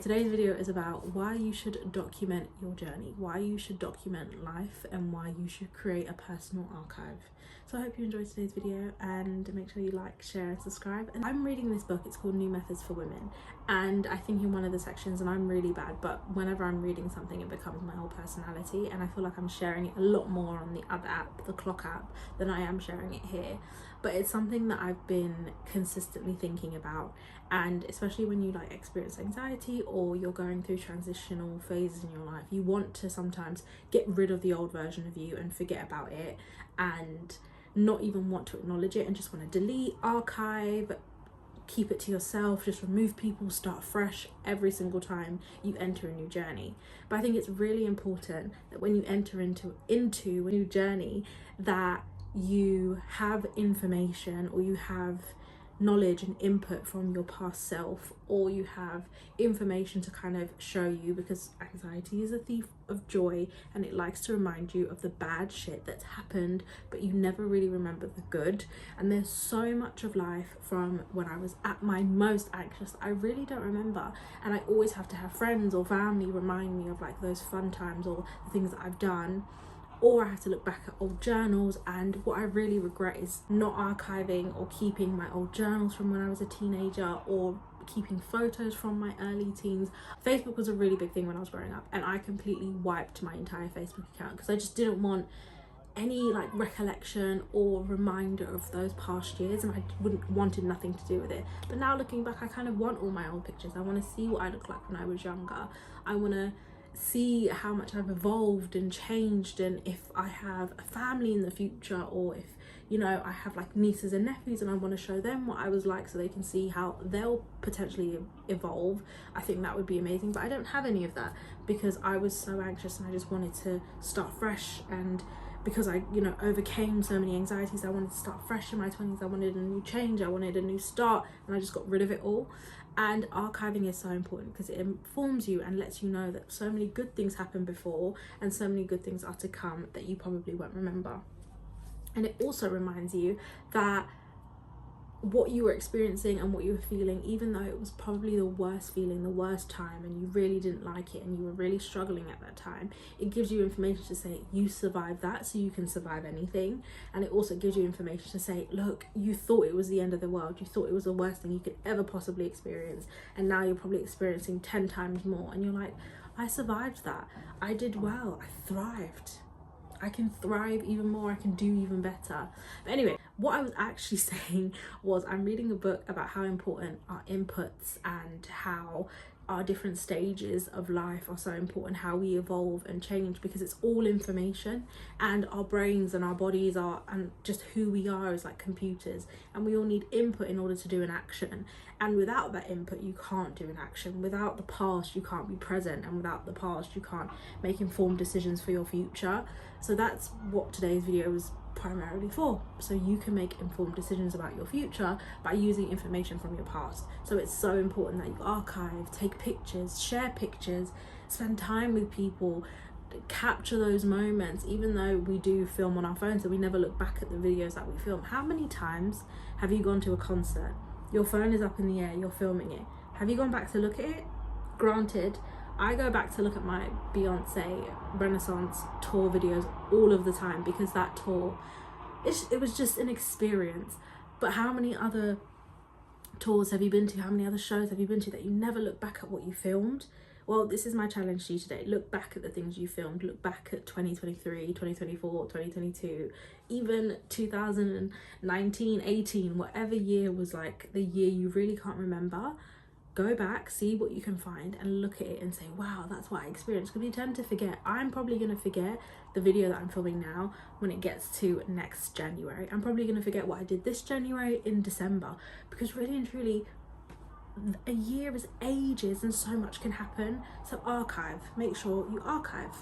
Today's video is about why you should document your journey, why you should document life, and why you should create a personal archive. So I hope you enjoyed today's video, and make sure you like, share and subscribe. And I'm reading this book, it's called New Methods for Women, and I think in one of the sections, and I'm really bad, but whenever I'm reading something it becomes my whole personality, and I feel like I'm sharing it a lot more on the other app, the Clock app, than I am sharing it here. But it's something that I've been consistently thinking about, and especially when you like experience anxiety or you're going through transitional phases in your life, you want to sometimes get rid of the old version of you and forget about it and not even want to acknowledge it and just want to delete, archive, keep it to yourself, just remove people, start fresh every single time you enter a new journey. But I think it's really important that when you enter into a new journey that you have information, or you have knowledge and input from your past self, or you have information to kind of show you, because anxiety is a thief of joy and it likes to remind you of the bad shit that's happened, but you never really remember the good. And there's so much of life from when I was at my most anxious I really don't remember, and I always have to have friends or family remind me of like those fun times or the things that I've done, or I have to look back at old journals. And what I really regret is not archiving or keeping my old journals from when I was a teenager, or keeping photos from my early teens. Facebook was a really big thing when I was growing up, and I completely wiped my entire Facebook account because I just didn't want any like recollection or reminder of those past years, and I wanted nothing to do with it. But now looking back, I kind of want all my old pictures. I want to see what I looked like when I was younger. I want to see how much I've evolved and changed, and if I have a family in the future, or if, you know, I have like nieces and nephews and I want to show them what I was like so they can see how they'll potentially evolve. I think that would be amazing, but I don't have any of that because I was so anxious and I just wanted to start fresh. And because I, you know, overcame so many anxieties, I wanted to start fresh in my 20s. I wanted a new change, I wanted a new start, and I just got rid of it all. And archiving is so important because it informs you and lets you know that so many good things happened before and so many good things are to come that you probably won't remember. And it also reminds you that what you were experiencing and what you were feeling, even though it was probably the worst feeling, the worst time, and you really didn't like it and you were really struggling at that time, it gives you information to say you survived that so you can survive anything. And it also gives you information to say, look, you thought it was the end of the world, you thought it was the worst thing you could ever possibly experience, and now you're probably experiencing 10 times more, and you're like, I survived that, I did well, I thrived, I can thrive even more, I can do even better. But anyway, what I was actually saying was I'm reading a book about how important our inputs and how our different stages of life are so important, how we evolve and change, because it's all information, and our brains and our bodies are, and just who we are is like computers, and we all need input in order to do an action. And without that input you can't do an action. Without the past you can't be present, and without the past you can't make informed decisions for your future. So that's what today's video is primarily for, so you can make informed decisions about your future by using information from your past. So it's so important that you archive, take pictures, share pictures, spend time with people, capture those moments. Even though we do film on our phones, so we never look back at the videos that we film. How many times have you gone to a concert, your phone is up in the air, you're filming it, have you gone back to look at it? Granted, I go back to look at my Beyonce Renaissance tour videos all of the time, because that tour, it was just an experience. But how many other tours have you been to? How many other shows have you been to that you never look back at what you filmed? Well, this is my challenge to you today. Look back at the things you filmed. Look back at 2023, 2024, 2022, even 2019, 18, whatever year was like the year you really can't remember. Go back, see what you can find, and look at it and say, wow, that's what I experienced. Because we tend to forget. I'm probably going to forget the video that I'm filming now when it gets to next January. I'm probably going to forget what I did this January in December, because really and truly a year is ages and so much can happen. So archive, make sure you archive.